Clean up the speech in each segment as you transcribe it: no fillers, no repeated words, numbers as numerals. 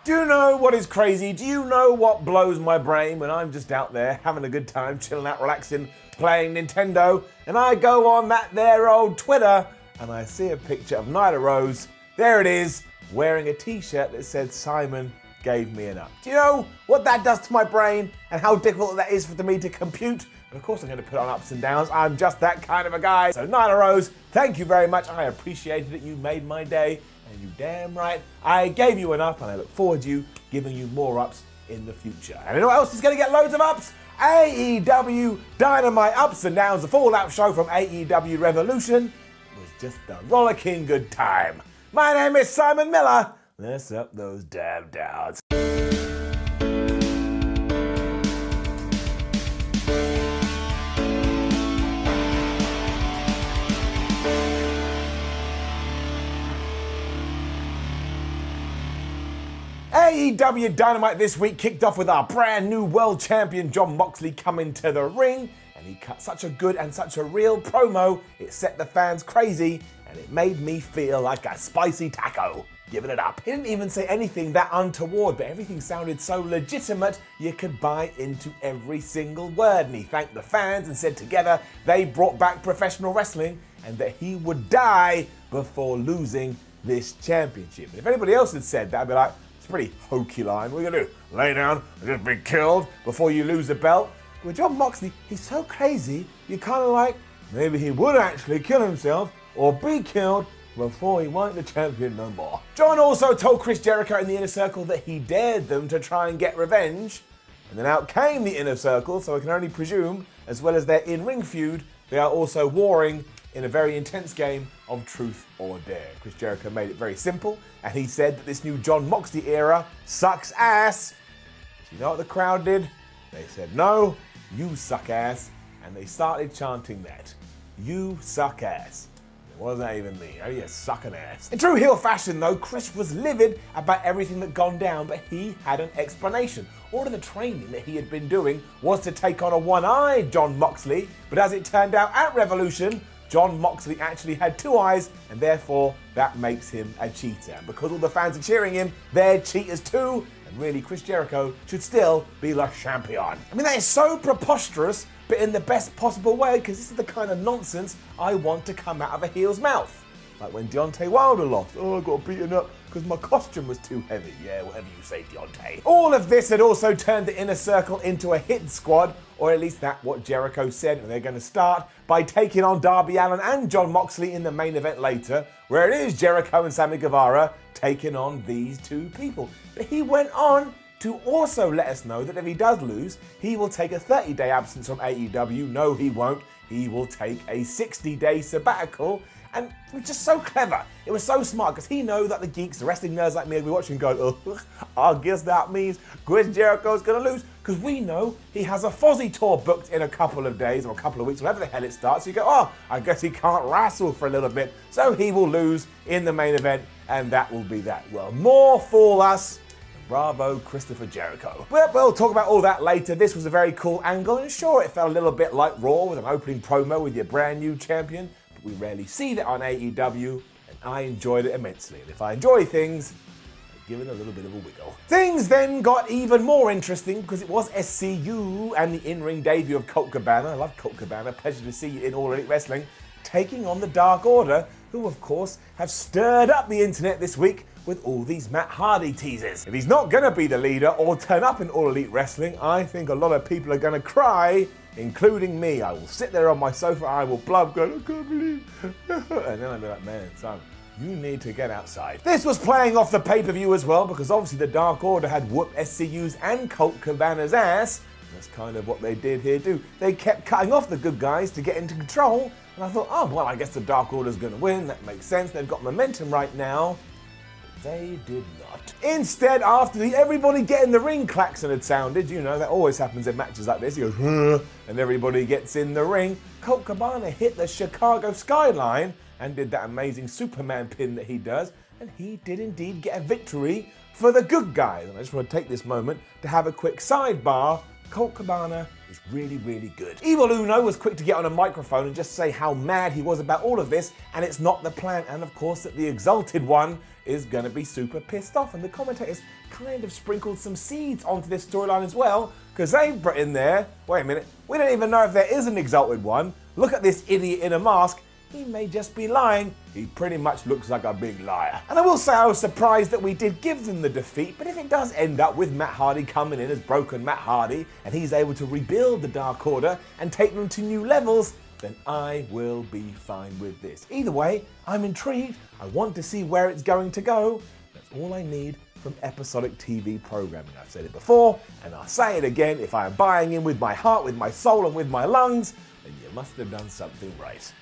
Do you know what is crazy? Do you know what blows my brain when I'm just out there having a good time, chilling out, relaxing, playing Nintendo, and I go on that there old Twitter and I see a picture of Nyla Rose, there it is, wearing a t-shirt that said Simon gave me an up. Do you know what that does to my brain and how difficult that is for me to compute? And of course I'm going to put on ups and downs. I'm just that kind of a guy. So Nyla Rose, thank you very much. I appreciated it. You made my day. And you damn right, I gave you an up and I look forward to you giving you more ups in the future. And you know what else is going to get loads of ups? AEW Dynamite ups and downs. The Fallout show from AEW Revolution was just a rollicking good time. My name is Simon Miller. Let's up those damn downs. AEW Dynamite this week kicked off with our brand new world champion Jon Moxley coming to the ring, and he cut such a good and such a real promo, it set the fans crazy, and it made me feel like a spicy taco. Giving it up. He didn't even say anything that untoward, but everything sounded so legitimate you could buy into every single word. And he thanked the fans and said together they brought back professional wrestling and that he would die before losing this championship. And if anybody else had said that, I'd be like, it's a pretty hokey line. What are you gonna do? Lay down and just be killed before you lose the belt? With Jon Moxley, he's so crazy, you're kind of like, maybe he would actually kill himself or be killed before he weren't the champion no more. Jon also told Chris Jericho in the Inner Circle that he dared them to try and get revenge. And then out came the Inner Circle, so I can only presume, as well as their in-ring feud, they are also warring in a very intense game of truth or dare. Chris Jericho made it very simple, and he said that this new Jon Moxley era sucks ass. Do you know what the crowd did? They said, no, you suck ass, and they started chanting that. You suck ass. What does that even mean? Oh, you sucking ass. In true heel fashion, though, Chris was livid about everything that gone down, but he had an explanation. All of the training that he had been doing was to take on a one-eyed Jon Moxley, but as it turned out at Revolution, Jon Moxley actually had two eyes, and therefore that makes him a cheater. And because all the fans are cheering him, they're cheaters too, and really Chris Jericho should still be the champion. I mean, that is so preposterous, but in the best possible way, because this is the kind of nonsense I want to come out of a heel's mouth. Like when Deontay Wilder lost. Oh, I got beaten up because my costume was too heavy. Yeah, whatever you say, Deontay. All of this had also turned the Inner Circle into a hit squad, or at least that's what Jericho said, and they're going to start by taking on Darby Allin and Jon Moxley in the main event later, where it is Jericho and Sammy Guevara taking on these two people. But he went on to also let us know that if he does lose, he will take a 30-day absence from AEW. No, he won't. He will take a 60-day sabbatical. And it was just so clever. It was so smart because he knows that the geeks, the wrestling nerds like me, will be watching and go, oh, I guess that means Chris Jericho's going to lose. Because we know he has a Fozzy tour booked in a couple of days or a couple of weeks, whenever the hell it starts. You go, oh, I guess he can't wrestle for a little bit. So he will lose in the main event, and that will be that. Well, more for us. Bravo, Christopher Jericho. But we'll talk about all that later. This was a very cool angle, and sure, it felt a little bit like Raw with an opening promo with your brand new champion, but we rarely see that on AEW, and I enjoyed it immensely. And if I enjoy things, I give it a little bit of a wiggle. Things then got even more interesting because it was SCU and the in-ring debut of Colt Cabana. I love Colt Cabana. Pleasure to see you in All Elite Wrestling, taking on the Dark Order, who of course have stirred up the internet this week with all these Matt Hardy teasers. If he's not going to be the leader or turn up in All Elite Wrestling, I think a lot of people are going to cry, including me. I will sit there on my sofa, I will blub, go, I can't believe. And then I'll be like, man, son, you need to get outside. This was playing off the pay-per-view as well, because obviously the Dark Order had whooped SCU's and Colt Cabana's ass. That's kind of what they did here too. They kept cutting off the good guys to get into control, and I thought, oh, well, I guess the Dark Order's going to win. That makes sense. They've got momentum right now. They did not. Instead, after everybody get in the ring klaxon had sounded, you know, that always happens in matches like this, he goes, and everybody gets in the ring, Colt Cabana hit the Chicago skyline and did that amazing Superman pin that he does, and he did indeed get a victory for the good guys. And I just want to take this moment to have a quick sidebar. Colt Cabana is really, really good. Evil Uno was quick to get on a microphone and just say how mad he was about all of this, and it's not the plan, and of course that the Exalted One is going to be super pissed off, and the commentators kind of sprinkled some seeds onto this storyline as well, because they put in there, wait a minute, we don't even know if there is an Exalted One. Look at this idiot in a mask. He may just be lying. He pretty much looks like a big liar. And I will say I was surprised that we did give them the defeat, but if it does end up with Matt Hardy coming in as broken Matt Hardy, and he's able to rebuild the Dark Order and take them to new levels, then I will be fine with this. Either way, I'm intrigued. I want to see where it's going to go. That's all I need from episodic TV programming. I've said it before, and I'll say it again. If I am buying in with my heart, with my soul, and with my lungs, then you must have done something right.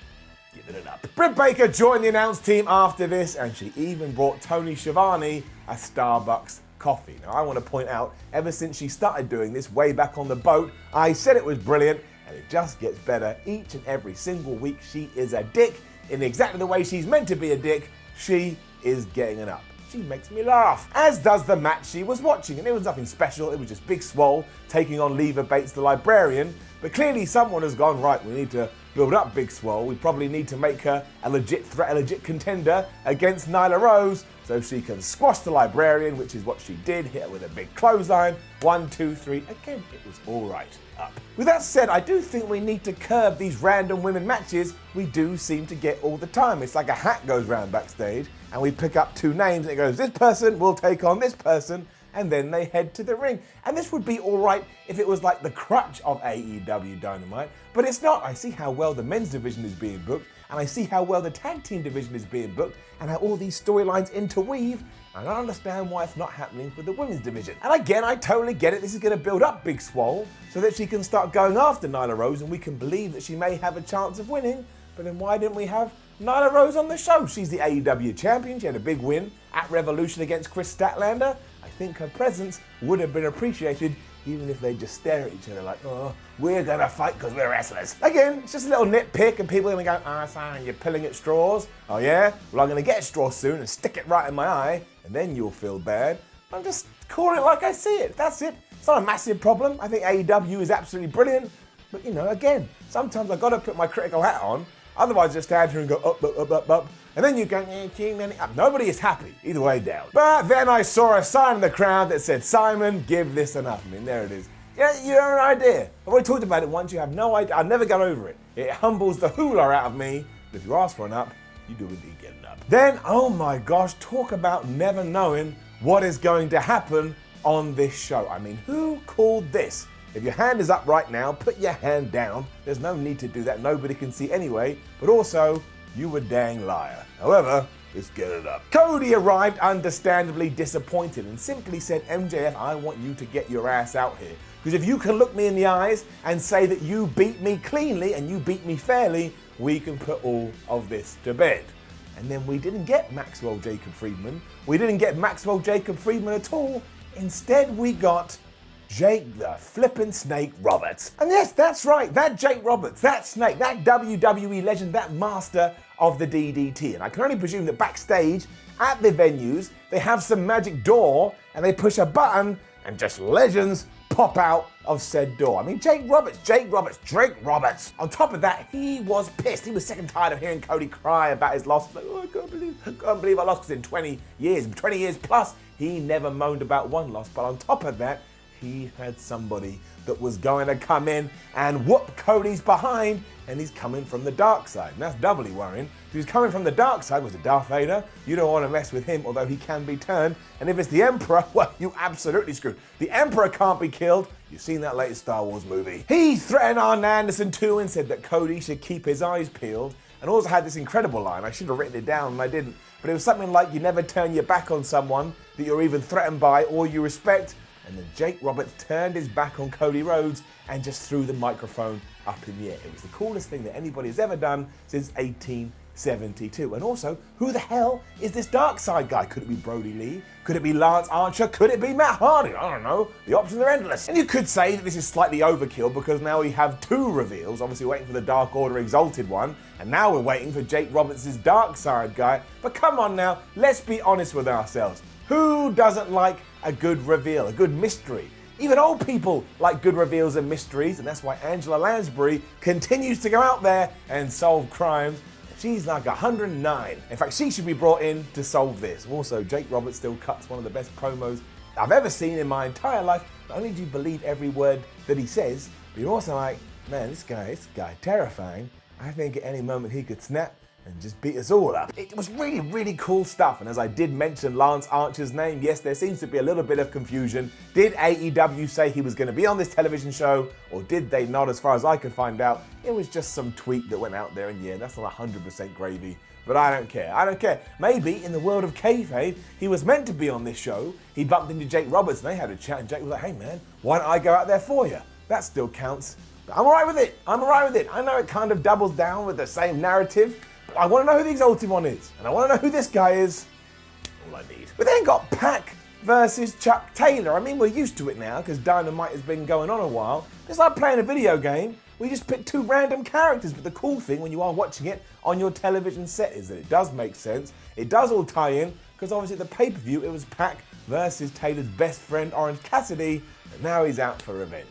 Giving it up. Britt Baker joined the announce team after this, and she even brought Tony Schiavone a Starbucks coffee. Now, I want to point out, ever since she started doing this way back on the boat, I said it was brilliant, and it just gets better each and every single week. She is a dick in exactly the way she's meant to be a dick. She is getting it up. She makes me laugh, as does the match she was watching, and it was nothing special. It was just Big Swole taking on Lever Bates, the Librarian, but clearly someone has gone, right, we need to build up Big Swole. We probably need to make her a legit threat, a legit contender against Nyla Rose, so she can squash the Librarian, which is what she did, hit her with a big clothesline. 1, 2, 3, again, it was all right. Up. With that said, I do think we need to curb these random women matches we do seem to get all the time. It's like a hat goes round backstage, and we pick up two names, and it goes, this person will take on this person, and then they head to the ring. And this would be all right if it was like the crutch of AEW Dynamite, but it's not. I see how well the men's division is being booked, and I see how well the tag team division is being booked, and how all these storylines interweave, and I don't understand why it's not happening for the women's division. And again, I totally get it. This is going to build up Big Swole so that she can start going after Nyla Rose, and we can believe that she may have a chance of winning. But then why didn't we have Nyla Rose on the show? She's the AEW champion. She had a big win at Revolution against Chris Statlander. I think her presence would have been appreciated, even if they just stare at each other like, oh, we're going to fight because we're wrestlers. Again, it's just a little nitpick, and people are going to go, Simon, you're pulling at straws. Oh yeah? Well, I'm going to get a straw soon and stick it right in my eye, and then you'll feel bad. I'm just calling it like I see it. That's it. It's not a massive problem. I think AEW is absolutely brilliant. But, you know, again, sometimes I've got to put my critical hat on. Otherwise, just stand here and go up, up, up, up, up. And then you go, up. Nobody is happy. Either way down. But then I saw a sign in the crowd that said, Simon, give this enough. I mean, there it is. Yeah, you have an idea. I've already talked about it once. You have no idea. I'll never get over it. It humbles the hula out of me. But if you ask for an up, you do indeed get an up. Then, oh my gosh, talk about never knowing what is going to happen on this show. I mean, who called this? If your hand is up right now, put your hand down. There's no need to do that. Nobody can see anyway. But also, you a dang liar. However, let's get it up. Cody arrived understandably disappointed and simply said, MJF, I want you to get your ass out here. Because if you can look me in the eyes and say that you beat me cleanly and you beat me fairly, we can put all of this to bed. And then we didn't get Maxwell Jacob Friedman. We didn't get Maxwell Jacob Friedman at all. Instead, we got Jake the flippin' Snake Roberts. And yes, that's right, that Jake Roberts, that Snake, that WWE legend, that master of the DDT. And I can only presume that backstage at the venues, they have some magic door and they push a button and just legends pop out of said door. I mean, Jake Roberts. On top of that, he was pissed. He was sick and tired of hearing Cody cry about his loss. Like, oh, I can't believe I lost, because in 20 years plus, he never moaned about one loss. But on top of that, he had somebody that was going to come in and whoop Cody's behind, and he's coming from the dark side. And that's doubly worrying. If he's coming from the dark side, was it Darth Vader? You don't want to mess with him, although he can be turned. And if it's the Emperor, well, you absolutely screwed. The Emperor can't be killed. You've seen that latest Star Wars movie. He threatened Arn Anderson too and said that Cody should keep his eyes peeled, and also had this incredible line. I should have written it down and I didn't. But it was something like, you never turn your back on someone that you're even threatened by or you respect. And then Jake Roberts turned his back on Cody Rhodes and just threw the microphone up in the air. It was the coolest thing that anybody has ever done since 1872. And also, who the hell is this dark side guy? Could it be Brody Lee? Could it be Lance Archer? Could it be Matt Hardy? I don't know. The options are endless. And you could say that this is slightly overkill because now we have two reveals. Obviously waiting for the Dark Order Exalted one. And now we're waiting for Jake Roberts' dark side guy. But come on now, let's be honest with ourselves. Who doesn't like a good reveal, a good mystery? Even old people like good reveals and mysteries, and that's why Angela Lansbury continues to go out there and solve crimes. She's like 109. In fact, she should be brought in to solve this. Also, Jake Roberts still cuts one of the best promos I've ever seen in my entire life. Not only do you believe every word that he says, but you're also like, man, this guy terrifying. I think at any moment he could snap and just beat us all up. It was really, really cool stuff. And as I did mention Lance Archer's name, yes, there seems to be a little bit of confusion. Did AEW say he was going to be on this television show, or did they not? As far as I could find out, it was just some tweet that went out there, and yeah, that's not 100% gravy. But I don't care. I don't care. Maybe in the world of kayfabe, he was meant to be on this show. He bumped into Jake Roberts and they had a chat, and Jake was like, hey man, why don't I go out there for you? That still counts. But I'm all right with it. I'm all right with it. I know it kind of doubles down with the same narrative, but I want to know who the Exalted One is, and I want to know who this guy is. All I need. We then got Pac versus Chuck Taylor. I mean, we're used to it now because Dynamite has been going on a while. It's like playing a video game. We just pick two random characters, but the cool thing when you are watching it on your television set is that it does make sense. It does all tie in, because obviously at the pay-per-view it was Pac versus Taylor's best friend Orange Cassidy, and now he's out for revenge.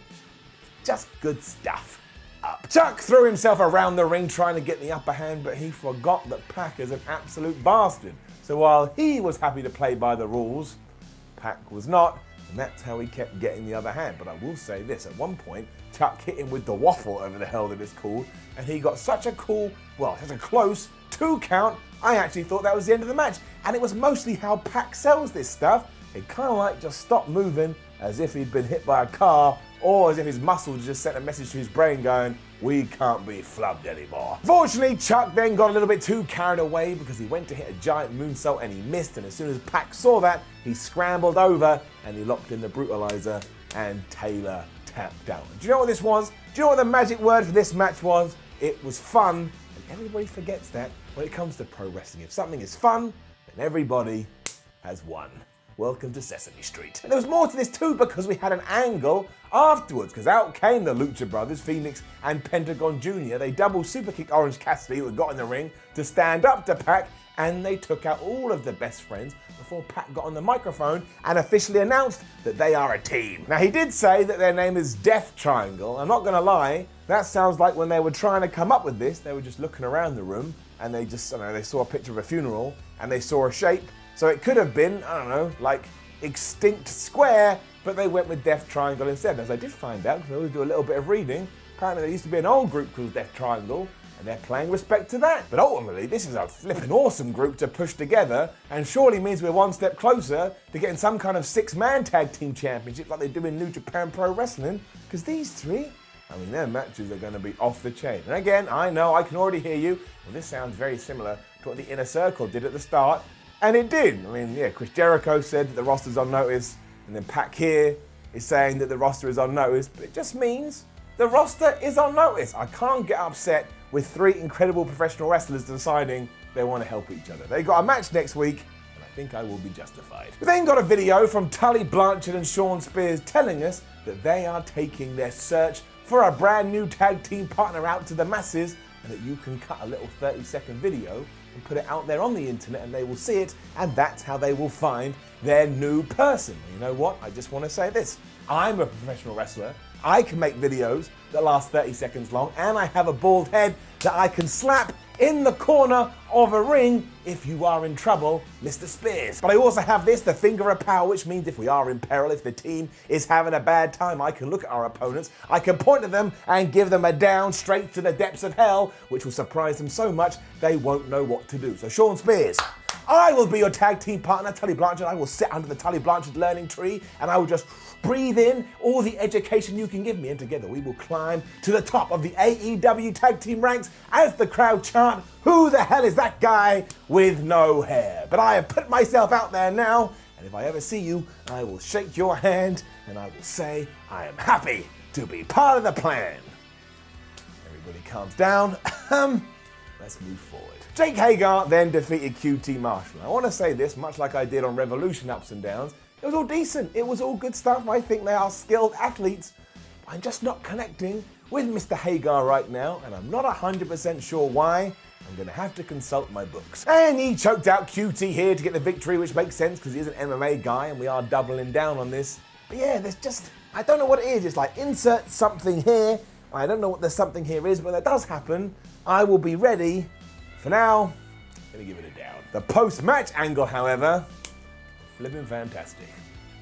Just good stuff. Up. Chuck threw himself around the ring trying to get the upper hand, but he forgot that Pac is an absolute bastard. So while he was happy to play by the rules, Pac was not, and that's how he kept getting the other hand. But I will say this, at one point, Chuck hit him with the waffle, whatever the hell that it's called, and he got such a close 2 count, I actually thought that was the end of the match. And it was mostly how Pac sells this stuff. It kind of like just stopped moving as if he'd been hit by a car, or as if his muscles just sent a message to his brain going, we can't be flubbed anymore. Fortunately, Chuck then got a little bit too carried away because he went to hit a giant moonsault and he missed, and as soon as Pac saw that, he scrambled over and he locked in the brutalizer, and Taylor tapped out. Do you know what this was? Do you know what the magic word for this match was? It was fun, and everybody forgets that when it comes to pro wrestling. If something is fun, then everybody has won. Welcome to Sesame Street. And there was more to this too, because we had an angle afterwards, because out came the Lucha Brothers, Phoenix and Pentagon Jr. They double super kicked Orange Cassidy, who had got in the ring, to stand up to Pac, and they took out all of the best friends before Pac got on the microphone and officially announced that they are a team. Now, he did say that their name is Death Triangle. I'm not gonna lie, that sounds like when they were trying to come up with this, they were just looking around the room and they just, they saw a picture of a funeral and they saw a shape. So it could have been, I don't know, like Extinct Square, but they went with Death Triangle instead. As I did find out, because I always do a little bit of reading, apparently there used to be an old group called Death Triangle, and they're paying respect to that. But ultimately, this is a flippin' awesome group to push together, and surely means we're one step closer to getting some kind of 6-man tag team championship like they do in New Japan Pro Wrestling, because these three, I mean, their matches are going to be off the chain. And again, I know, I can already hear you, well, this sounds very similar to what the Inner Circle did at the start, and it did. I mean, yeah, Chris Jericho said that the roster's on notice, and then Pac here is saying that the roster is on notice, but it just means the roster is on notice. I can't get upset with 3 incredible professional wrestlers deciding they want to help each other. They got a match next week, and I think I will be justified. We then got a video from Tully Blanchard and Sean Spears telling us that they are taking their search for a brand new tag team partner out to the masses, and that you can cut a little 30-second video and put it out there on the internet and they will see it, and that's how they will find their new person. You know what? I just want to say this. I'm a professional wrestler. I can make videos that last 30 seconds long, and I have a bald head that I can slap in the corner of a ring if you are in trouble, Mr. Spears. But I also have this, the finger of power, which means if we are in peril, if the team is having a bad time, I can look at our opponents, I can point at them and give them a down straight to the depths of hell, which will surprise them so much they won't know what to do. So Sean Spears, I will be your tag team partner, Tully Blanchard. I will sit under the Tully Blanchard learning tree and I will just breathe in all the education you can give me, and together we will climb to the top of the AEW tag team ranks as the crowd chant, who the hell is that guy with no hair? But I have put myself out there now, and if I ever see you, I will shake your hand and I will say, I am happy to be part of the plan. Everybody calms down. Let's move forward. Jake Hagar then defeated QT Marshall. I want to say this, much like I did on Revolution Ups and Downs, it was all decent. It was all good stuff. I think they are skilled athletes. I'm just not connecting with Mr. Hagar right now, and I'm not 100% sure why. I'm going to have to consult my books. And he choked out QT here to get the victory, which makes sense because he is an MMA guy and we are doubling down on this. But yeah, there's just, I don't know what it is. It's like insert something here. I don't know what the something here is, but that does happen. I will be ready. For now, I'm gonna give it a down. The post-match angle, however, flipping fantastic.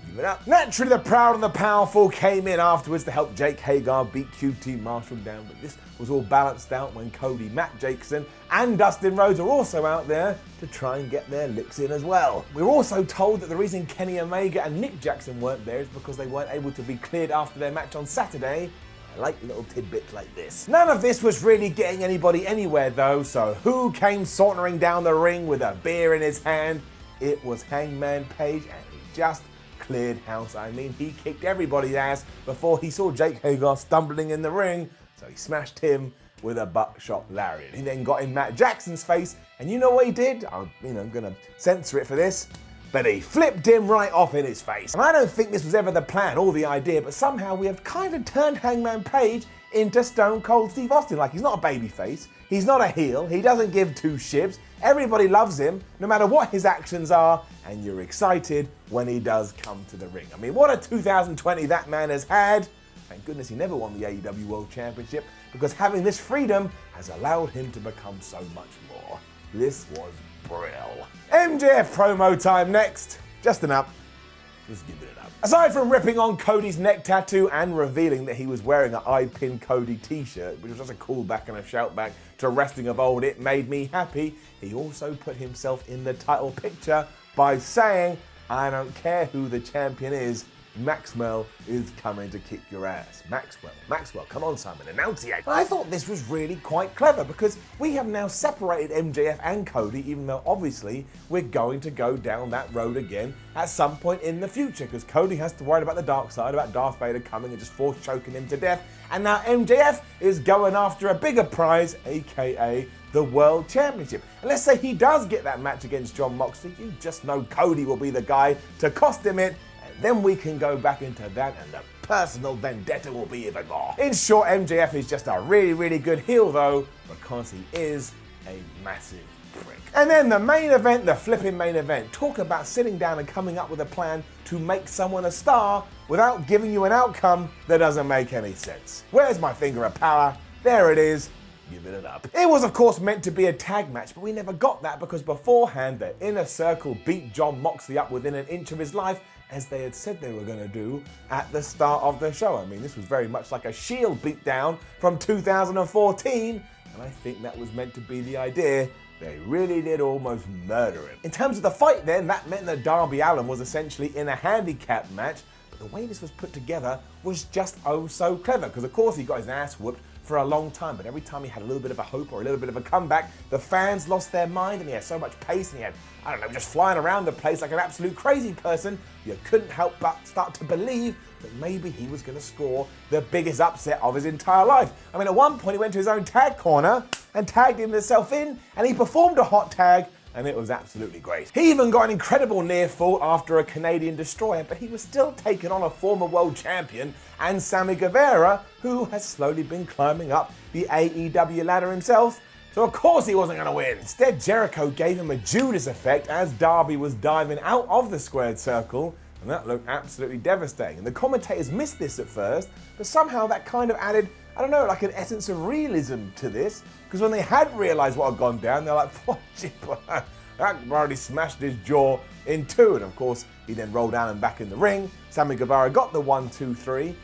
Give it up. Naturally, the proud and the powerful came in afterwards to help Jake Hagar beat QT Marshall down, but this was all balanced out when Cody, Matt Jackson, and Dustin Rhodes are also out there to try and get their licks in as well. We were also told that the reason Kenny Omega and Nick Jackson weren't there is because they weren't able to be cleared after their match on Saturday. I like little tidbits like this. None of this was really getting anybody anywhere though, so who came sauntering down the ring with a beer in his hand? It was Hangman Page, and he just cleared house. I mean, he kicked everybody's ass before he saw Jake Hagar stumbling in the ring, so he smashed him with a buckshot lariat. He then got in Matt Jackson's face, and you know what he did? I'm gonna censor it for this, but he flipped him right off in his face. And I don't think this was ever the plan or the idea, but somehow we have kind of turned Hangman Page into Stone Cold Steve Austin. Like, he's not a babyface, he's not a heel, he doesn't give two shits. Everybody loves him, no matter what his actions are, and you're excited when he does come to the ring. I mean, what a 2020 that man has had. Thank goodness he never won the AEW World Championship, because having this freedom has allowed him to become so much more. This was brill. MJF promo time next. Just enough. Just give it up. Aside from ripping on Cody's neck tattoo and revealing that he was wearing an I Pin Cody t-shirt, which was just a callback and a shout back to wrestling of old, it made me happy, he also put himself in the title picture by saying, I don't care who the champion is, Maxwell is coming to kick your ass. Maxwell, come on Simon, enunciate. I thought this was really quite clever because we have now separated MJF and Cody, even though obviously we're going to go down that road again at some point in the future, because Cody has to worry about the dark side, about Darth Vader coming and just force choking him to death, and now MJF is going after a bigger prize, aka the World Championship. And let's say he does get that match against Jon Moxley, you just know Cody will be the guy to cost him it. Then we can go back into that and the personal vendetta will be even more. In short, MJF is just a really, really good heel though, because he is a massive prick. And then the main event, the flipping main event. Talk about sitting down and coming up with a plan to make someone a star without giving you an outcome that doesn't make any sense. Where's my finger of power? There it is. Give it up. It was of course meant to be a tag match, but we never got that because beforehand the Inner Circle beat Jon Moxley up within an inch of his life, as they had said they were going to do at the start of the show. I mean, this was very much like a Shield beatdown from 2014, and I think that was meant to be the idea. They really did almost murder him. In terms of the fight then, that meant that Darby Allin was essentially in a handicap match, but the way this was put together was just oh so clever, because of course he got his ass whooped for a long time, but every time he had a little bit of a hope or a little bit of a comeback, the fans lost their mind and he had so much pace and he had, I don't know, just flying around the place like an absolute crazy person. You couldn't help but start to believe that maybe he was going to score the biggest upset of his entire life. I mean, at one point he went to his own tag corner and tagged himself in, and he performed a hot tag, and it was absolutely great. He even got an incredible near fall after a Canadian destroyer, but he was still taking on a former world champion and Sammy Guevara, who has slowly been climbing up the AEW ladder himself. So of course he wasn't going to win. Instead, Jericho gave him a Judas effect as Darby was diving out of the squared circle, and that looked absolutely devastating. And the commentators missed this at first, but somehow that kind of added, I don't know, like an essence of realism to this, because when they had realised what had gone down, they're like, what, that already smashed his jaw in two. And of course, he then rolled down and back in the ring. Sammy Guevara got the 1, 2, 3. It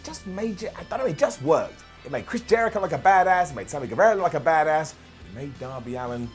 just made you, I don't know, it just worked. It made Chris Jericho look like a badass, it made Sammy Guevara look like a badass, it made Darby Allin,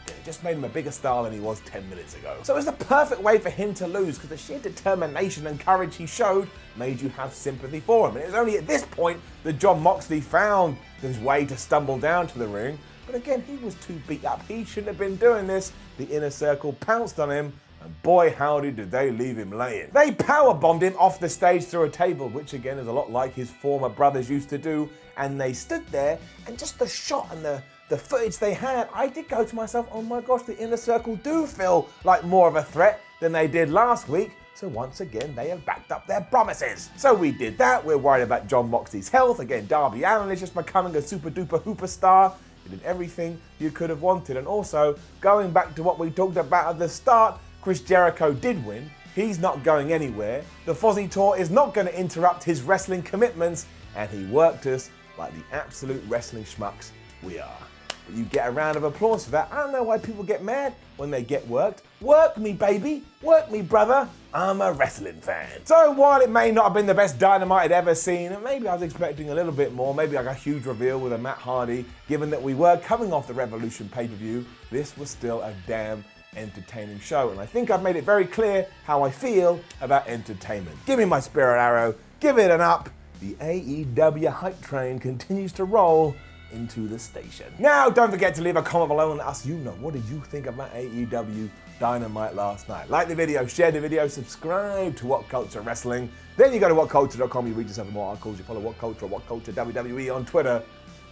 it just made him a bigger star than he was 10 minutes ago. So it was the perfect way for him to lose, because the sheer determination and courage he showed made you have sympathy for him. And it was only at this point that Jon Moxley found his way to stumble down to the ring. But again, he was too beat up. He shouldn't have been doing this. The Inner Circle pounced on him, and boy howdy did they leave him laying. They powerbombed him off the stage through a table, which again is a lot like his former brothers used to do, and they stood there, and just the shot and the footage they had, I did go to myself, oh my gosh, the Inner Circle do feel like more of a threat than they did last week. So once again, they have backed up their promises. So we did that. We're worried about Jon Moxley's health. Again, Darby Allin is just becoming a super duper hooper star. He did everything you could have wanted. And also, going back to what we talked about at the start, Chris Jericho did win, he's not going anywhere, the Fozzy Tour is not going to interrupt his wrestling commitments, and he worked us like the absolute wrestling schmucks we are. But you get a round of applause for that. I don't know why people get mad when they get worked. Work me, baby. Work me, brother. I'm a wrestling fan. So while it may not have been the best Dynamite I'd ever seen, maybe I was expecting a little bit more, maybe like a huge reveal with a Matt Hardy, given that we were coming off the Revolution pay-per-view, this was still a damn entertaining show. And I think I've made it very clear how I feel about entertainment. Give me my spirit arrow. Give it an up. The AEW hype train continues to roll into the station. Now, don't forget to leave a comment below and let us know, what did you think about AEW Dynamite last night? Like the video, share the video, subscribe to WhatCulture Wrestling. Then you go to WhatCulture.com, you read yourself more articles, you follow WhatCulture or WhatCulture WWE on Twitter,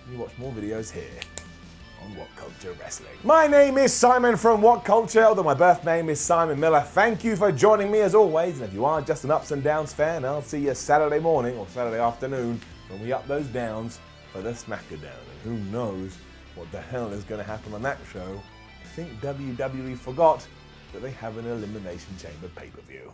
and you watch more videos here on WhatCulture Wrestling. My name is Simon from WhatCulture, although my birth name is Simon Miller. Thank you for joining me as always, and if you are just an Ups and Downs fan, I'll see you Saturday morning or Saturday afternoon when we up those downs for the Smackadown. And who knows what the hell is going to happen on that show. I think WWE forgot that they have an Elimination Chamber pay-per-view.